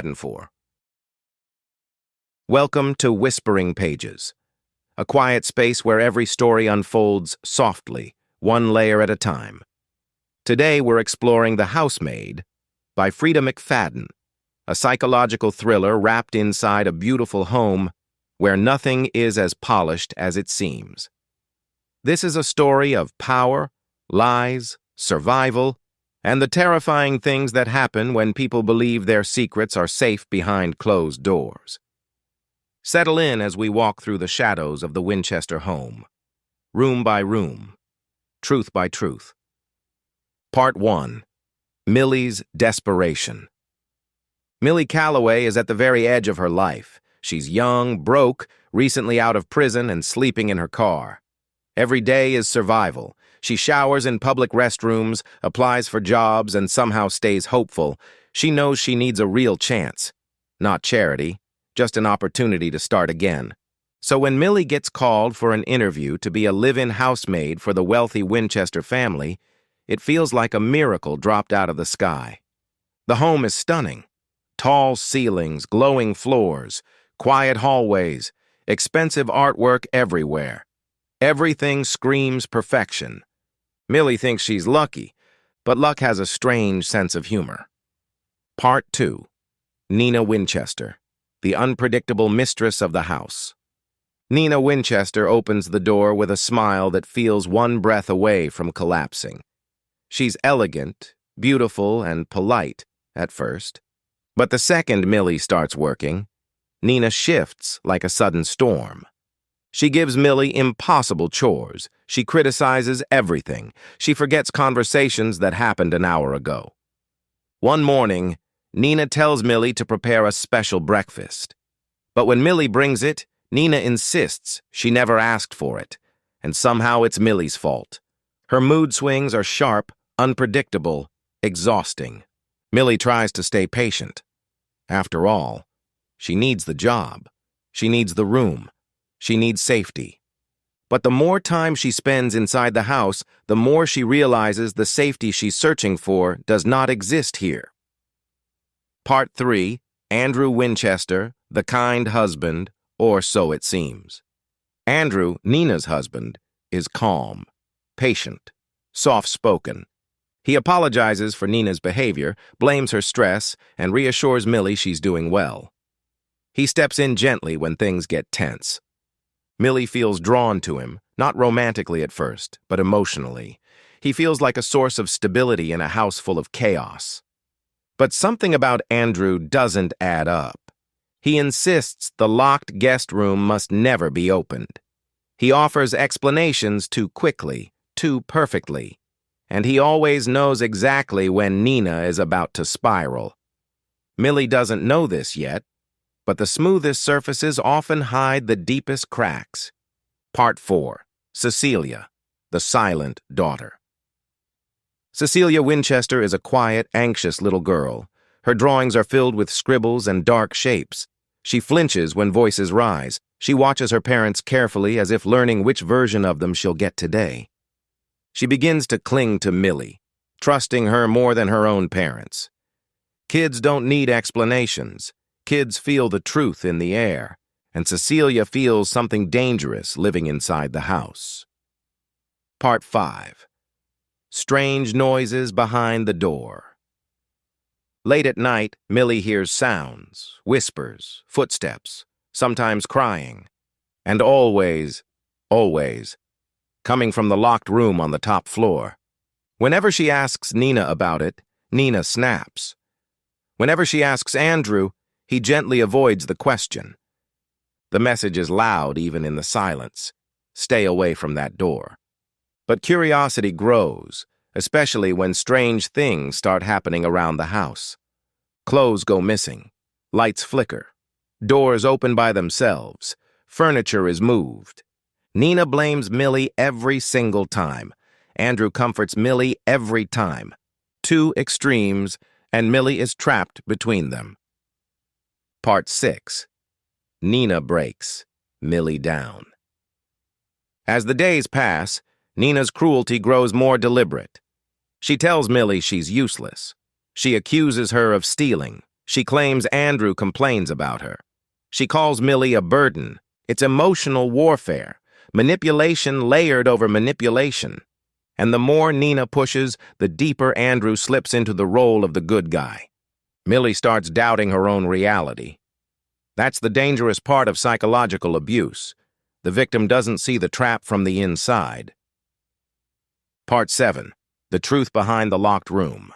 McFadden for. Welcome to Whispering Pages, a quiet space where every story unfolds softly, one layer at a time. Today we're exploring The Housemaid by Freida McFadden, a psychological thriller wrapped inside a beautiful home where nothing is as polished as it seems. This is a story of power, lies, survival, and the terrifying things that happen when people believe their secrets are safe behind closed doors. Settle in as we walk through the shadows of the Winchester home, room by room, truth by truth. Part 1. Millie's Desperation. Millie Calloway is at the very edge of her life. She's young, broke, recently out of prison, and sleeping in her car. Every day is survival. She showers in public restrooms, applies for jobs, and somehow stays hopeful. She knows she needs a real chance. Not charity, just an opportunity to start again. So when Millie gets called for an interview to be a live-in housemaid for the wealthy Winchester family, it feels like a miracle dropped out of the sky. The home is stunning. Tall ceilings, glowing floors, quiet hallways, expensive artwork everywhere. Everything screams perfection. Millie thinks she's lucky, but luck has a strange sense of humor. Part 2. Nina Winchester, the unpredictable mistress of the house. Nina Winchester opens the door with a smile that feels one breath away from collapsing. She's elegant, beautiful, and polite at first. But the second Millie starts working, Nina shifts like a sudden storm. She gives Millie impossible chores. She criticizes everything. She forgets conversations that happened an hour ago. One morning, Nina tells Millie to prepare a special breakfast. But when Millie brings it, Nina insists she never asked for it, and somehow it's Millie's fault. Her mood swings are sharp, unpredictable, exhausting. Millie tries to stay patient. After all, she needs the job. She needs the room. She needs safety. But the more time she spends inside the house, the more she realizes the safety she's searching for does not exist here. Part 3. Andrew Winchester, the kind husband, or so it seems. Andrew, Nina's husband, is calm, patient, soft-spoken. He apologizes for Nina's behavior, blames her stress, and reassures Millie she's doing well. He steps in gently when things get tense. Millie feels drawn to him, not romantically at first, but emotionally. He feels like a source of stability in a house full of chaos. But something about Andrew doesn't add up. He insists the locked guest room must never be opened. He offers explanations too quickly, too perfectly. And he always knows exactly when Nina is about to spiral. Millie doesn't know this yet, but the smoothest surfaces often hide the deepest cracks. Part 4. Cecilia, the silent daughter. Cecilia Winchester is a quiet, anxious little girl. Her drawings are filled with scribbles and dark shapes. She flinches when voices rise. She watches her parents carefully as if learning which version of them she'll get today. She begins to cling to Millie, trusting her more than her own parents. Kids don't need explanations. Kids feel the truth in the air, and Cecilia feels something dangerous living inside the house. Part 5. Strange noises behind the door. Late at night, Millie hears sounds, whispers, footsteps, sometimes crying, and always, coming from the locked room on the top floor. Whenever she asks Nina about it, Nina snaps. Whenever she asks Andrew, he gently avoids the question. The message is loud even in the silence. Stay away from that door. But curiosity grows, especially when strange things start happening around the house. Clothes go missing. Lights flicker. Doors open by themselves. Furniture is moved. Nina blames Millie every single time. Andrew comforts Millie every time. Two extremes, and Millie is trapped between them. Part 6. Nina breaks Millie down. As the days pass, Nina's cruelty grows more deliberate. She tells Millie she's useless. She accuses her of stealing. She claims Andrew complains about her. She calls Millie a burden. It's emotional warfare, manipulation layered over manipulation. And the more Nina pushes, the deeper Andrew slips into the role of the good guy. Millie starts doubting her own reality. That's the dangerous part of psychological abuse. The victim doesn't see the trap from the inside. Part 7. The Truth Behind the Locked Room.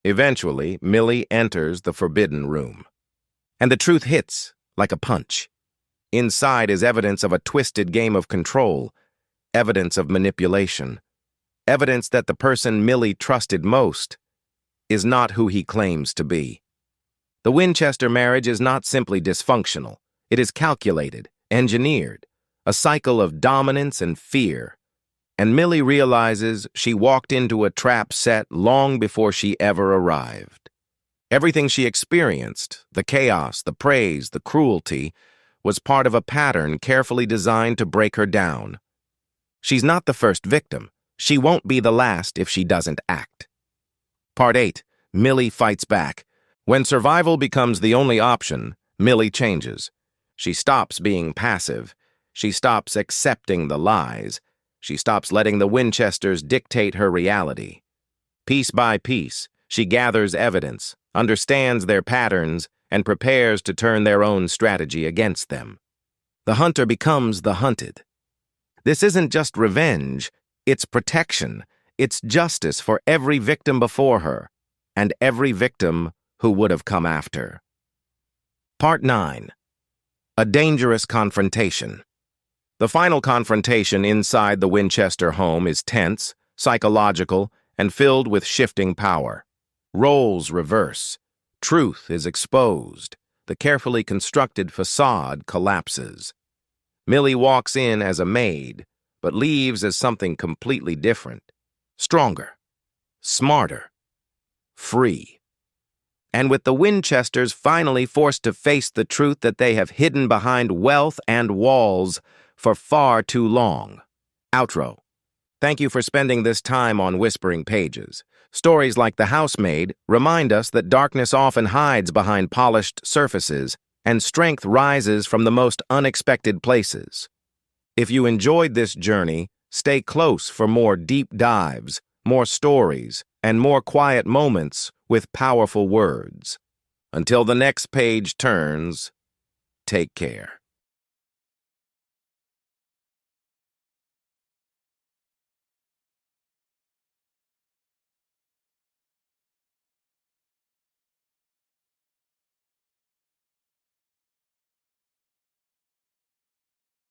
Eventually, Millie enters the forbidden room. And the truth hits like a punch. Inside is evidence of a twisted game of control, evidence of manipulation, evidence that the person Millie trusted most is not who he claims to be. The Winchester marriage is not simply dysfunctional. It is calculated, engineered, a cycle of dominance and fear. And Millie realizes she walked into a trap set long before she ever arrived. Everything she experienced, the chaos, the praise, the cruelty, was part of a pattern carefully designed to break her down. She's not the first victim. She won't be the last if she doesn't act. Part 8. Millie fights back. When survival becomes the only option, Millie changes. She stops being passive. She stops accepting the lies. She stops letting the Winchesters dictate her reality. Piece by piece, she gathers evidence, understands their patterns, and prepares to turn their own strategy against them. The hunter becomes the hunted. This isn't just revenge, it's protection. It's justice for every victim before her, and every victim who would have come after. Part 9. A Dangerous Confrontation. The final confrontation inside the Winchester home is tense, psychological, and filled with shifting power. Roles reverse. Truth is exposed. The carefully constructed facade collapses. Millie walks in as a maid, but leaves as something completely different. Stronger, smarter, free. And with the Winchesters finally forced to face the truth that they have hidden behind wealth and walls for far too long. Outro. Thank you for spending this time on Whispering Pages. Stories like The Housemaid remind us that darkness often hides behind polished surfaces, and strength rises from the most unexpected places. If you enjoyed this journey, stay close for more deep dives, more stories, and more quiet moments with powerful words. Until the next page turns, take care.